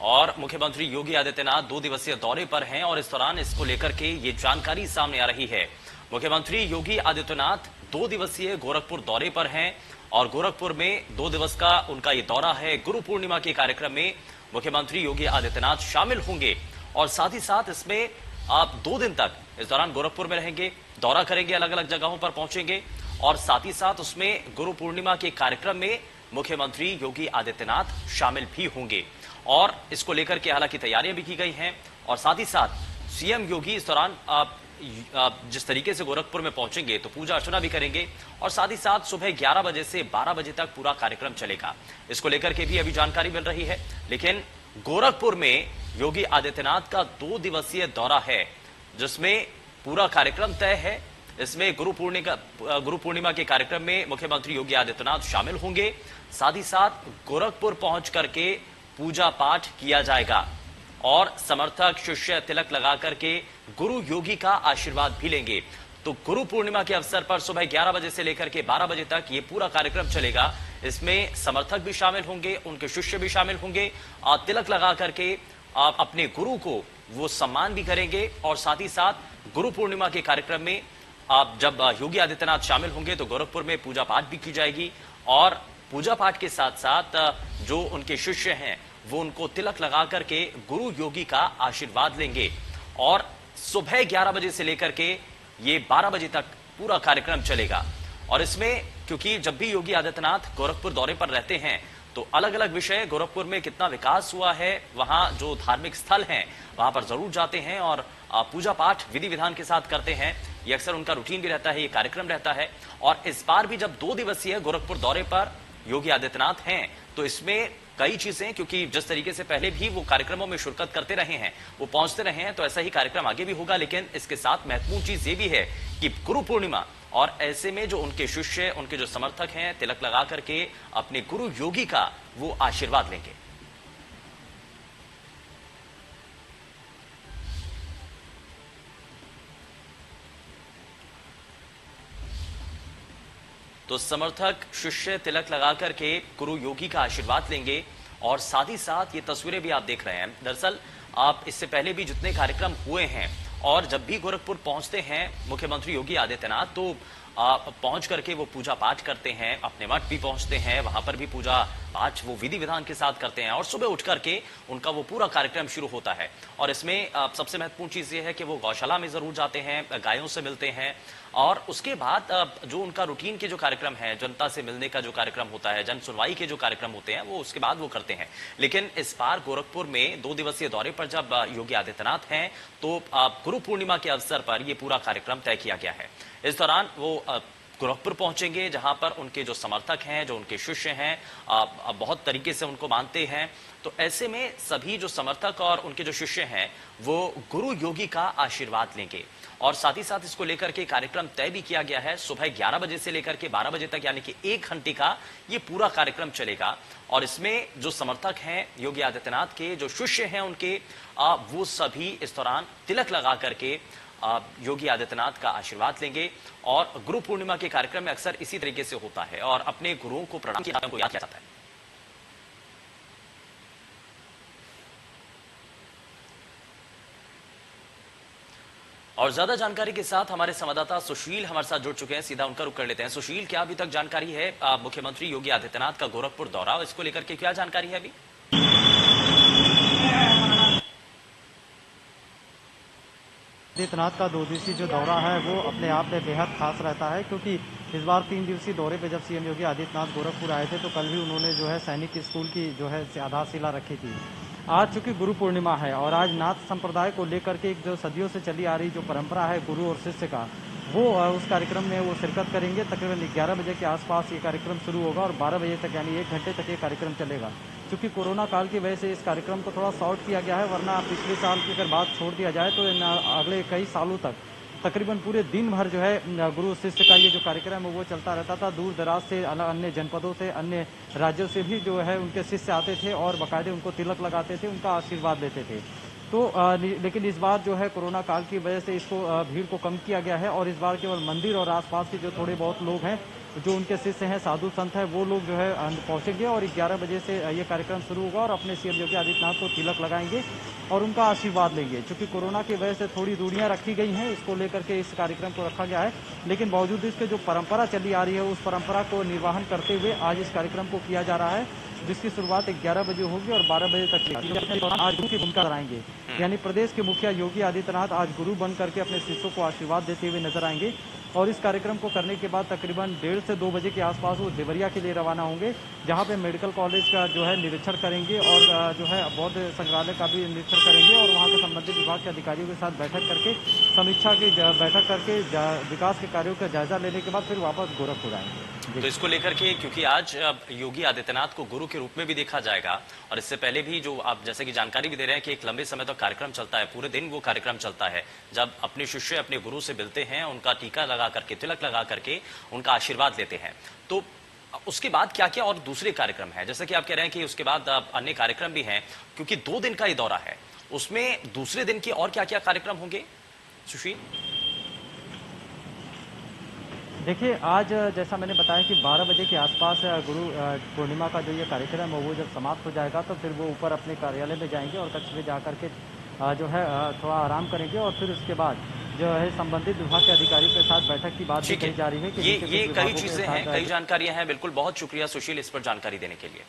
और मुख्यमंत्री योगी आदित्यनाथ 2 दिवसीय दौरे पर हैं और इस दौरान इसको लेकर के ये जानकारी सामने आ रही है। मुख्यमंत्री योगी आदित्यनाथ 2 दिवसीय गोरखपुर दौरे पर हैं और गोरखपुर में 2 दिवस का उनका ये दौरा है। गुरु पूर्णिमा के कार्यक्रम में मुख्यमंत्री योगी आदित्यनाथ शामिल होंगे और साथ ही साथ इसमें आप 2 दिन तक इस दौरान गोरखपुर में रहेंगे, दौरा करेंगे, अलग अलग जगहों पर पहुंचेंगे और साथ ही साथ उसमें गुरु पूर्णिमा के कार्यक्रम में मुख्यमंत्री योगी आदित्यनाथ शामिल भी होंगे और इसको लेकर के हालांकि तैयारियां भी की गई हैं और साथ ही साथ सीएम योगी इस दौरान जिस तरीके से गोरखपुर में पहुंचेंगे तो पूजा अर्चना भी करेंगे और साथ ही साथ सुबह 11 बजे से 12 बजे तक पूरा कार्यक्रम चलेगा। इसको लेकर के भी अभी जानकारी मिल रही है, लेकिन गोरखपुर में योगी आदित्यनाथ का 2 दिवसीय दौरा है जिसमें पूरा कार्यक्रम तय है। इसमें गुरु पूर्णिमा के कार्यक्रम में मुख्यमंत्री योगी आदित्यनाथ शामिल होंगे, साथ ही साथ गोरखपुर पहुंच करके पूजा पाठ किया जाएगा और समर्थक शिष्य तिलक लगा करके गुरु योगी का आशीर्वाद भी लेंगे। तो गुरु पूर्णिमा के अवसर पर सुबह 11 बजे से लेकर के 12 बजे तक ये पूरा कार्यक्रम चलेगा। इसमें समर्थक भी शामिल होंगे, उनके शिष्य भी शामिल होंगे, तिलक लगा करके अपने गुरु को वो सम्मान भी करेंगे और साथ ही साथ गुरु पूर्णिमा के कार्यक्रम में जब योगी आदित्यनाथ शामिल होंगे तो गोरखपुर में पूजा पाठ भी की जाएगी और पूजा पाठ के साथ साथ जो उनके शिष्य हैं वो उनको तिलक लगा करके गुरु योगी का आशीर्वाद लेंगे और सुबह 11 बजे से लेकर के ये 12 बजे तक पूरा कार्यक्रम चलेगा। और इसमें क्योंकि जब भी योगी आदित्यनाथ गोरखपुर दौरे पर रहते हैं तो अलग अलग विषय, गोरखपुर में कितना विकास हुआ है, वहां जो धार्मिक स्थल हैं वहां पर जरूर जाते हैं और पूजा पाठ विधि विधान के साथ करते हैं। ये अक्सर उनका रूटीन भी रहता है, ये कार्यक्रम रहता है। और इस बार भी जब 2 दिवसीय गोरखपुर दौरे पर योगी आदित्यनाथ हैं तो इसमें कई चीजें, क्योंकि जिस तरीके से पहले भी वो कार्यक्रमों में शिरकत करते रहे हैं, वो पहुंचते रहे हैं, तो ऐसा ही कार्यक्रम आगे भी होगा। लेकिन इसके साथ महत्वपूर्ण चीज ये भी है कि गुरु पूर्णिमा और ऐसे में जो उनके शिष्य, उनके जो समर्थक हैं, तिलक लगा करके अपने गुरु योगी का वो आशीर्वाद लेंगे। तो समर्थक शिष्य तिलक लगा करके गुरु योगी का आशीर्वाद लेंगे और साथ ही साथ ये तस्वीरें भी आप देख रहे हैं। दरअसल आप इससे पहले भी जितने कार्यक्रम हुए हैं और जब भी गोरखपुर पहुंचते हैं मुख्यमंत्री योगी आदित्यनाथ तो पहुंच करके वो पूजा पाठ करते हैं, अपने मठ भी पहुंचते हैं, वहां पर भी पूजा पाठ वो विधि विधान के साथ करते हैं और सुबह उठ करके उनका वो पूरा कार्यक्रम शुरू होता है। और इसमें सबसे महत्वपूर्ण चीज ये है कि वो गौशाला में जरूर जाते हैं, गायों से मिलते हैं और उसके बाद जो उनका रूटीन के जो कार्यक्रम है, जनता से मिलने का जो कार्यक्रम होता है, जन सुनवाई के जो कार्यक्रम होते हैं, वो उसके बाद वो करते हैं। लेकिन इस बार गोरखपुर में 2 दिवसीय दौरे पर जब योगी आदित्यनाथ हैं तो गुरु पूर्णिमा के अवसर पर ये पूरा कार्यक्रम तय किया गया है। इस दौरान वो गोरखपुर पहुंचेंगे जहां पर उनके जो समर्थक हैं, जो उनके शिष्य हैं, बहुत तरीके से उनको मानते हैं। तो ऐसे में सभी जो समर्थक और उनके जो शिष्य हैं वो गुरु योगी का आशीर्वाद लेंगे और साथ ही साथ इसको लेकर के कार्यक्रम तय भी किया गया है। सुबह 11 बजे से लेकर के 12 बजे तक यानी कि 1 घंटे का ये पूरा कार्यक्रम चलेगा और इसमें जो समर्थक हैं योगी आदित्यनाथ के, जो शिष्य हैं उनके, वो सभी इस दौरान तिलक लगा करके योगी आदित्यनाथ का आशीर्वाद लेंगे। और गुरु पूर्णिमा के कार्यक्रम में अक्सर इसी तरीके से होता है और अपने गुरुओं को प्रणाम किया को याद किया जाता है। और ज्यादा जानकारी के साथ हमारे संवाददाता सुशील हमारे साथ जुड़ चुके हैं, सीधा उनका रुख कर लेते हैं। सुशील, क्या अभी तक जानकारी है मुख्यमंत्री योगी आदित्यनाथ का गोरखपुर दौरा, इसको लेकर के क्या जानकारी है अभी? आदित्यनाथ का 2 दिवसीय जो दौरा है वो अपने आप में बेहद खास रहता है, क्योंकि इस बार 3 दिवसीय दौरे पे जब सीएम योगी आदित्यनाथ गोरखपुर आए थे तो कल भी उन्होंने जो है सैनिक स्कूल की जो है आधारशिला रखी थी। आज चूंकि गुरु पूर्णिमा है और आज नाथ संप्रदाय को लेकर के एक जो सदियों से चली आ रही जो परंपरा है गुरु और शिष्य का, वो उस कार्यक्रम में वो शिरकत करेंगे। तकरीबन 11 बजे के आसपास ये कार्यक्रम शुरू होगा और 12 बजे तक यानी 1 घंटे तक ये कार्यक्रम चलेगा। चूँकि कोरोना काल की वजह से इस कार्यक्रम को थोड़ा शॉर्ट किया गया है, वरना पिछले साल की अगर बात छोड़ दिया जाए तो अगले कई सालों तक तकरीबन पूरे दिन भर जो है गुरु शिष्य का ये जो कार्यक्रम है वो चलता रहता था। दूर दराज से, अन्य जनपदों से, अन्य राज्यों से भी जो है उनके शिष्य आते थे और बाकायदे उनको तिलक लगाते थे, उनका आशीर्वाद लेते थे। तो लेकिन इस बार जो है कोरोना काल की वजह से इसको भीड़ को कम किया गया है और इस बार केवल मंदिर और आसपास के जो थोड़े बहुत लोग हैं जो उनके शिष्य हैं, साधु संत हैं, वो लोग जो है पहुंचेंगे और 11 बजे से ये कार्यक्रम शुरू होगा और अपने सीएम योगी आदित्यनाथ को तिलक लगाएंगे और उनका आशीर्वाद लेंगे। चूंकि कोरोना की वजह से थोड़ी दूरियां रखी गई हैं, इसको लेकर के इस कार्यक्रम को रखा गया है, लेकिन बावजूद इसके जो परंपरा चली आ रही है उस परंपरा को निर्वहन करते हुए आज इस कार्यक्रम को किया जा रहा है, जिसकी शुरुआत 11 बजे होगी और 12 बजे तक आज गुरु की भूमिका कराएंगे। यानी प्रदेश के मुखिया योगी आदित्यनाथ आज गुरु बन करके अपने शिष्यों को आशीर्वाद देते हुए नजर आएंगे और इस कार्यक्रम को करने के बाद तकरीबन 1:30 से 2 बजे के आसपास वो देवरिया के लिए रवाना होंगे, जहां पे मेडिकल कॉलेज का जो है निरीक्षण करेंगे और जो है बौद्ध संग्रहालय का भी निरीक्षण करेंगे और वहां के संबंधित विभाग के अधिकारियों के साथ बैठक करके समीक्षा की बैठक करके विकास के कार्यों का जायजा लेने के बाद फिर वापस गोरखपुर आएंगे। तो इसको लेकर के, क्योंकि आज योगी आदित्यनाथ को गुरु के रूप में भी देखा जाएगा और इससे पहले भी जो आप जैसे कि जानकारी भी दे रहे हैं कि एक लंबे समय तक कार्यक्रम चलता है, पूरे दिन वो कार्यक्रम चलता है, जब अपने शिष्य अपने गुरु से मिलते हैं, उनका टीका लगा करके, तिलक लगा करके उनका आशीर्वाद लेते हैं। तो उसके बाद क्या क्या और दूसरे कार्यक्रम है, जैसे कि आप कह रहे हैं कि उसके बाद अन्य कार्यक्रम भी हैं, क्योंकि 2 दिन का ये दौरा है, उसमें दूसरे दिन के और क्या क्या कार्यक्रम होंगे सुशील? देखिए, आज जैसा मैंने बताया कि 12 बजे के आसपास गुरु पूर्णिमा का जो ये कार्यक्रम है वो जब समाप्त हो जाएगा तो फिर वो ऊपर अपने कार्यालय में जाएंगे और कक्ष में जाकर के जो है थोड़ा आराम करेंगे और फिर उसके बाद जो है संबंधित विभाग के अधिकारियों के साथ बैठक की बात भी कही जा रही है कि ये कई चीजें हैं, कई जानकारियां हैं। बिल्कुल, बहुत शुक्रिया सुशील इस पर जानकारी देने के लिए।